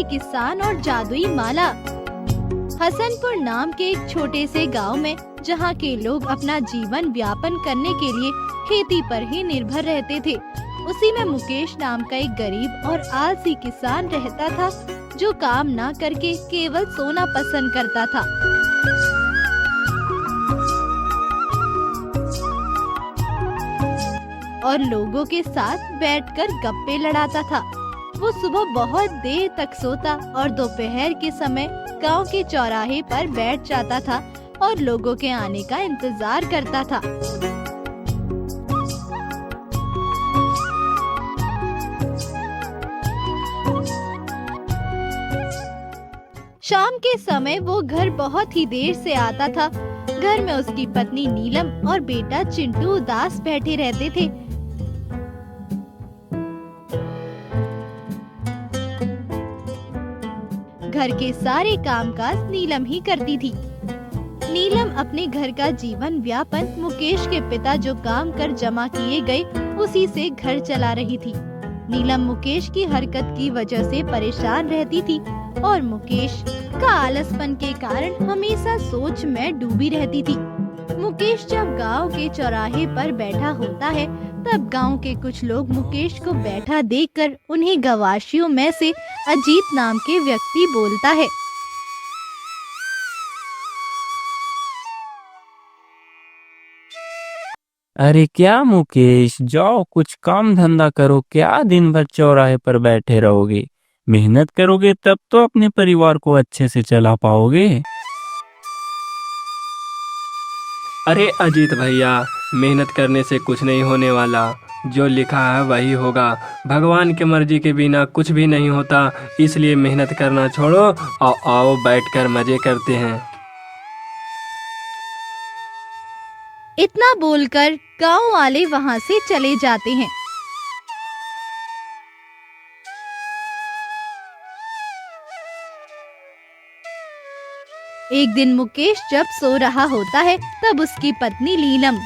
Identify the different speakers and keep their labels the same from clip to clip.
Speaker 1: आलसी किसान और जादुई माला। हसनपुर नाम के एक छोटे से गांव में, जहां के लोग अपना जीवन व्यापन करने के लिए खेती पर ही निर्भर रहते थे, उसी में मुकेश नाम का एक गरीब और आलसी किसान रहता था, जो काम ना करके केवल सोना पसंद करता था। और लोगों के साथ बैठकर गप्पे लड़ाता था। वो सुबह बहुत देर तक सोता और दोपहर के समय गांव के चौराहे पर बैठ जाता था और लोगों के आने का इंतजार करता था। शाम के समय वो घर बहुत ही देर से आता था। घर में उसकी पत्नी नीलम और बेटा चिंटू उदास बैठे रहते थे। घर के सारे कामकाज नीलम ही करती थी। नीलम अपने घर का जीवन व्यापन मुकेश के पिता जो काम कर जमा किए गए उसी से घर चला रही थी। नीलम मुकेश की हरकत की वजह से परेशान रहती थी और मुकेश का आलसपन के कारण हमेशा सोच में डूबी रहती थी। मुकेश जब गांव के चौराहे पर बैठा होता है, तब गांव के कुछ लोग मुकेश को बैठा देखकर उन्हें गवाशियों में से अजीत नाम के व्यक्ति बोलता है।
Speaker 2: अरे क्या मुकेश, जाओ कुछ काम धंधा करो। क्या दिन भर चौराहे पर बैठे रहोगे? मेहनत करोगे तब तो अपने परिवार को अच्छे से चला पाओगे।
Speaker 3: अरे अजीत भैया, मेहनत करने से कुछ नहीं होने वाला। जो लिखा है वही होगा। भगवान की मर्जी के बिना कुछ भी नहीं होता, इसलिए मेहनत करना छोड़ो और आओ बैठकर मजे करते हैं।
Speaker 1: इतना बोलकर गांव वाले वहां से चले जाते हैं। एक दिन मुकेश जब सो रहा होता है, तब उसकी पत्नी नीलम,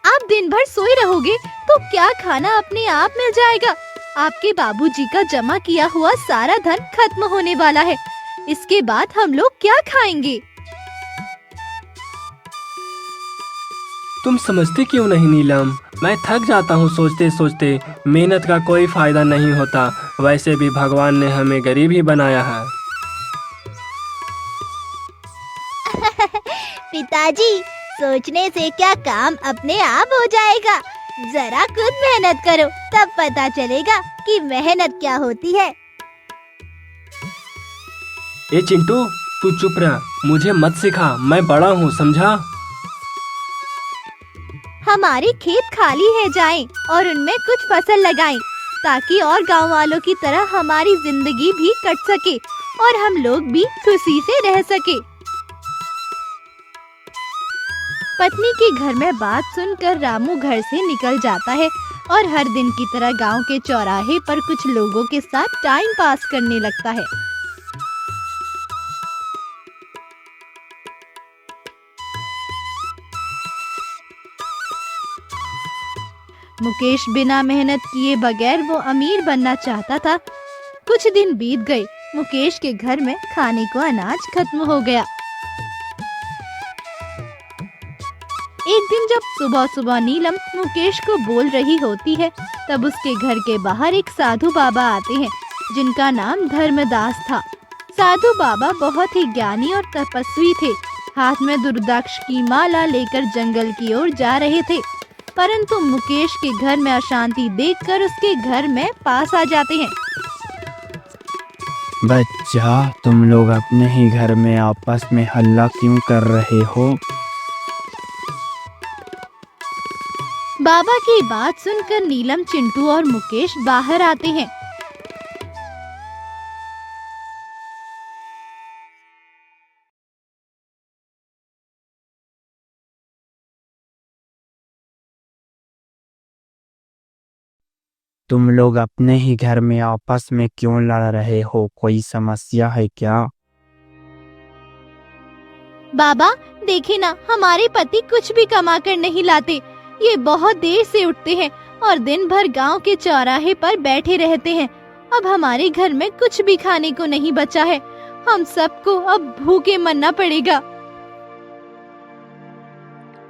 Speaker 1: आप दिन भर सोए रहोगे तो क्या खाना अपने आप मिल जाएगा? आपके बाबूजी का जमा किया हुआ सारा धन खत्म होने वाला है। इसके बाद हम लोग क्या खाएंगे?
Speaker 3: तुम समझते क्यों नहीं नीलम? मैं थक जाता हूँ सोचते सोचते। मेहनत का कोई फायदा नहीं होता। वैसे भी भगवान ने हमें गरीब ही बनाया है।
Speaker 4: पिताजी, सोचने से क्या काम अपने आप हो जाएगा। जरा खुद मेहनत करो, तब पता चलेगा कि मेहनत क्या होती है।
Speaker 3: ए चिंटू, तू चुप रह, मुझे मत सिखा। मैं बड़ा हूँ, समझा?
Speaker 1: हमारे खेत खाली है जाएं और उनमें कुछ फसल लगाएं, ताकि और गांव वालों की तरह हमारी जिंदगी भी कट सके और हम लोग भी खुशी से रह सके। पत्नी की घर में बात सुनकर रामू घर से निकल जाता है और हर दिन की तरह गांव के चौराहे पर कुछ लोगों के साथ टाइम पास करने लगता है। मुकेश बिना मेहनत किए बगैर वो अमीर बनना चाहता था। कुछ दिन बीत गए। मुकेश के घर में खाने को अनाज खत्म हो गया। एक दिन जब सुबह सुबह नीलम मुकेश को बोल रही होती है, तब उसके घर के बाहर एक साधु बाबा आते हैं, जिनका नाम धर्मदास था। साधु बाबा बहुत ही ज्ञानी और तपस्वी थे। हाथ में रुद्राक्ष की माला लेकर जंगल की ओर जा रहे थे, परंतु मुकेश के घर में अशांति देखकर उसके घर में पास आ जाते हैं।
Speaker 2: बच्चा, तुम लोग अपने ही घर में आपस में हल्ला क्यों कर रहे हो?
Speaker 1: बाबा की बात सुनकर नीलम, चिंटू और मुकेश बाहर आते हैं।
Speaker 2: तुम लोग अपने ही घर में आपस में क्यों लड़ रहे हो? कोई समस्या है क्या?
Speaker 1: बाबा देखे ना, हमारे पति कुछ भी कमा कर नहीं लाते। ये बहुत देर से उठते हैं और दिन भर गांव के चौराहे पर बैठे रहते हैं। अब हमारे घर में कुछ भी खाने को नहीं बचा है। हम सबको अब भूखे मरना पड़ेगा।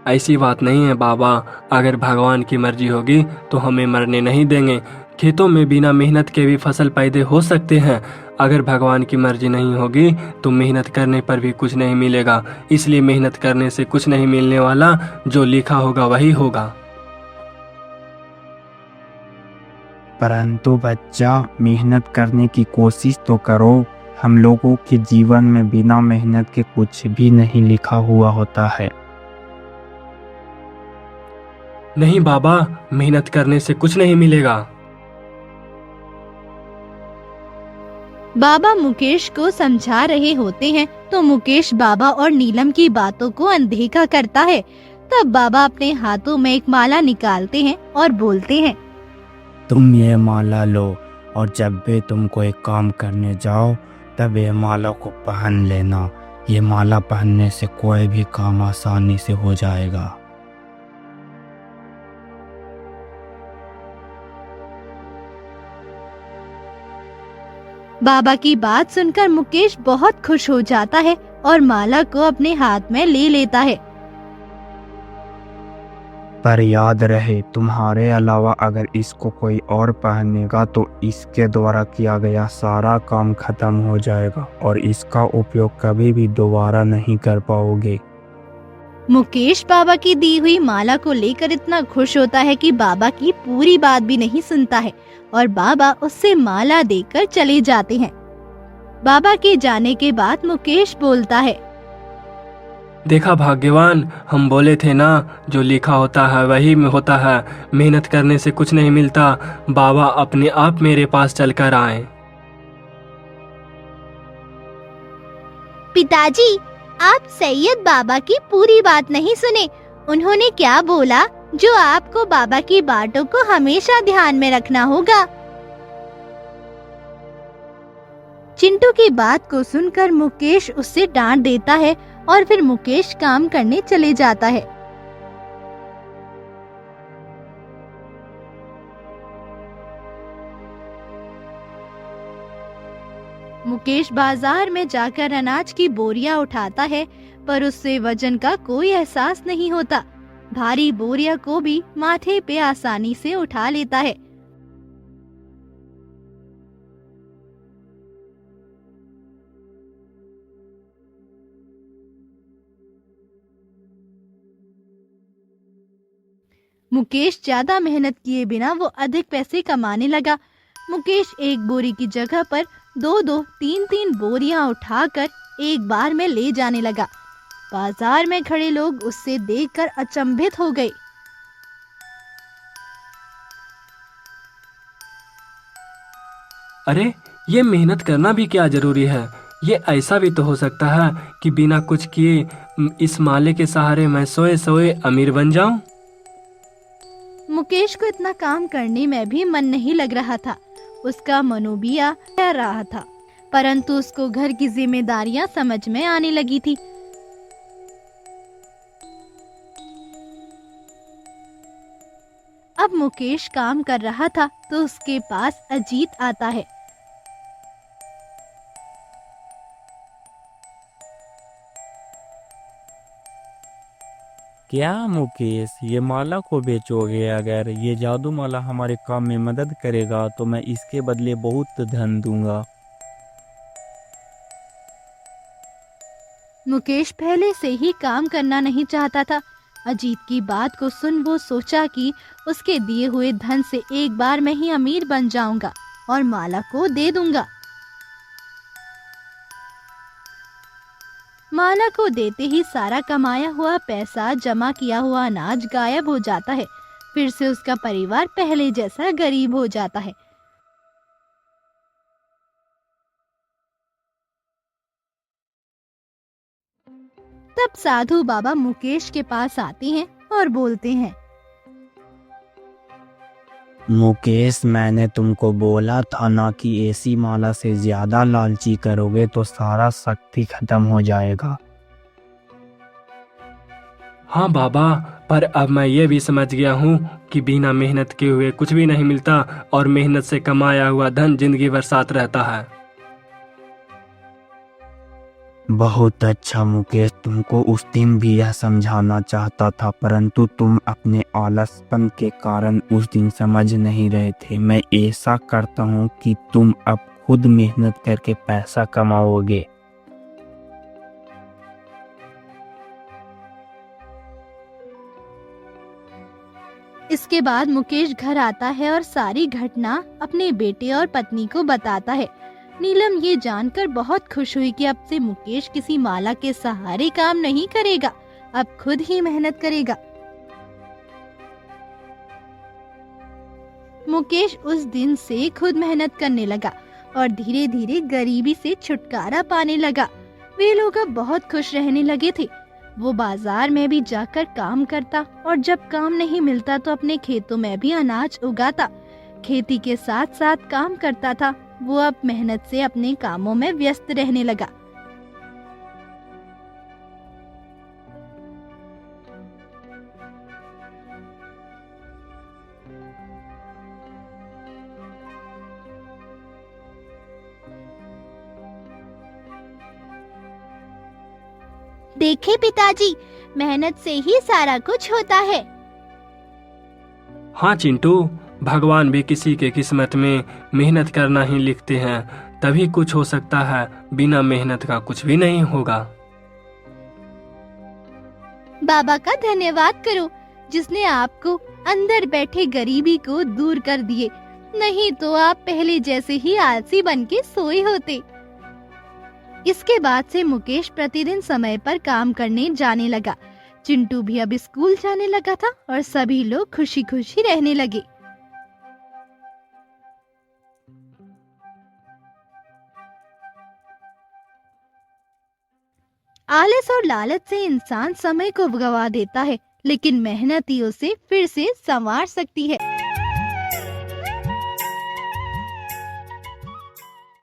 Speaker 3: ऐसी बात नहीं है बाबा, अगर भगवान की मर्जी होगी तो हमें मरने नहीं देंगे। खेतों में बिना मेहनत के भी फसल पैदा हो सकते हैं। अगर भगवान की मर्जी नहीं होगी तो मेहनत करने पर भी कुछ नहीं मिलेगा। इसलिए मेहनत करने से कुछ नहीं मिलने वाला, जो लिखा होगा वही होगा।
Speaker 2: परंतु बच्चा, मेहनत करने की कोशिश तो करो। हम लोगों के जीवन में बिना मेहनत के कुछ भी नहीं लिखा हुआ होता है।
Speaker 3: नहीं बाबा, मेहनत करने से कुछ नहीं मिलेगा।
Speaker 1: बाबा मुकेश को समझा रहे होते हैं तो मुकेश बाबा और नीलम की बातों को अनदेखा करता है। तब बाबा अपने हाथों में एक माला निकालते हैं और बोलते हैं,
Speaker 2: तुम ये माला लो और जब भी तुम कोई काम करने जाओ तब ये माला को पहन लेना। ये माला पहनने से कोई भी काम आसानी से हो जाएगा।
Speaker 1: बाबा की बात सुनकर मुकेश बहुत खुश हो जाता है और माला को अपने हाथ में ले लेता है।
Speaker 2: पर याद रहे, तुम्हारे अलावा अगर इसको कोई और पहनेगा तो इसके द्वारा किया गया सारा काम खत्म हो जाएगा और इसका उपयोग कभी भी दोबारा नहीं कर पाओगे।
Speaker 1: मुकेश बाबा की दी हुई माला को लेकर इतना खुश होता है कि बाबा की पूरी बात भी नहीं सुनता है और बाबा उससे माला देकर चले जाते हैं। बाबा के जाने के बाद मुकेश बोलता है,
Speaker 3: देखा भाग्यवान, हम बोले थे ना, जो लिखा होता है वही में होता है। मेहनत करने से कुछ नहीं मिलता। बाबा अपने आप मेरे पास चलकर आए।
Speaker 4: पिताजी, आप सैयद बाबा की पूरी बात नहीं सुने। उन्होंने क्या बोला, जो आपको बाबा की बातों को हमेशा ध्यान में रखना होगा।
Speaker 1: चिंटू की बात को सुनकर मुकेश उससे डांट देता है और फिर मुकेश काम करने चले जाता है। मुकेश बाजार में जाकर अनाज की बोरियां उठाता है, पर उससे वजन का कोई एहसास नहीं होता। भारी बोरिया को भी माथे पे आसानी से उठा लेता है। मुकेश ज्यादा मेहनत किए बिना वो अधिक पैसे कमाने लगा। मुकेश एक बोरी की जगह पर 2-2, 3-3 बोरियां उठाकर एक बार में ले जाने लगा। बाजार में खड़े लोग उससे देखकर अचंभित हो गए।
Speaker 3: अरे, ये मेहनत करना भी क्या जरूरी है? ये ऐसा भी तो हो सकता है कि बिना कुछ किए इस माले के सहारे मैं सोए सोए अमीर बन जाऊं।
Speaker 1: मुकेश को इतना काम करने में भी मन नहीं लग रहा था। उसका मनोबिया रह रहा था, परंतु उसको घर की जिम्मेदारियां समझ में आने लगी थी। अब मुकेश काम कर रहा था तो उसके पास अजीत आता है।
Speaker 2: क्या मुकेश, ये माला को बेचोगे? अगर ये जादू माला हमारे काम में मदद करेगा तो मैं इसके बदले बहुत धन दूंगा।
Speaker 1: मुकेश पहले से ही काम करना नहीं चाहता था। अजीत की बात को सुन वो सोचा कि उसके दिए हुए धन से एक बार में ही अमीर बन जाऊंगा और माला को दे दूंगा। माला को देते ही सारा कमाया हुआ पैसा, जमा किया हुआ अनाज गायब हो जाता है। फिर से उसका परिवार पहले जैसा गरीब हो जाता है। तब साधु बाबा मुकेश के पास आते हैं और बोलते हैं,
Speaker 2: मुकेश, मैंने तुमको बोला था ना कि ऐसी माला से ज्यादा लालची करोगे तो सारा शक्ति खत्म हो जाएगा।
Speaker 3: हाँ बाबा, पर अब मैं ये भी समझ गया हूँ कि बिना मेहनत के हुए कुछ भी नहीं मिलता और मेहनत से कमाया हुआ धन जिंदगी भर साथ रहता है।
Speaker 2: बहुत अच्छा मुकेश, तुमको उस दिन भी यह समझाना चाहता था, परंतु तुम अपने आलसपन के कारण उस दिन समझ नहीं रहे थे। मैं ऐसा करता हूँ कि तुम अब खुद मेहनत करके पैसा कमाओगे।
Speaker 1: इसके बाद मुकेश घर आता है और सारी घटना अपने बेटे और पत्नी को बताता है। नीलम ये जानकर बहुत खुश हुई कि अब से मुकेश किसी माला के सहारे काम नहीं करेगा, अब खुद ही मेहनत करेगा। मुकेश उस दिन से खुद मेहनत करने लगा और धीरे धीरे गरीबी से छुटकारा पाने लगा। वे लोग अब बहुत खुश रहने लगे थे। वो बाजार में भी जाकर काम करता और जब काम नहीं मिलता तो अपने खेतों में भी अनाज उगाता। खेती के साथ साथ काम करता था। वो अब मेहनत से अपने कामों में व्यस्त रहने लगा।
Speaker 4: देखे पिताजी, मेहनत से ही सारा कुछ होता है।
Speaker 3: हाँ चिंटू, भगवान भी किसी के किस्मत में मेहनत करना ही लिखते हैं, तभी कुछ हो सकता है, बिना मेहनत का कुछ भी नहीं होगा।
Speaker 1: बाबा का धन्यवाद करो जिसने आपको अंदर बैठे गरीबी को दूर कर दिए, नहीं तो आप पहले जैसे ही आलसी बनके सोए होते। इसके बाद से मुकेश प्रतिदिन समय पर काम करने जाने लगा। चिंटू भी अब स्कूल जाने लगा था और सभी लोग खुशी खुशी रहने लगे। आलस और लालच से इंसान समय को गवा देता है, लेकिन मेहनत ही उसे फिर से संवार सकती है।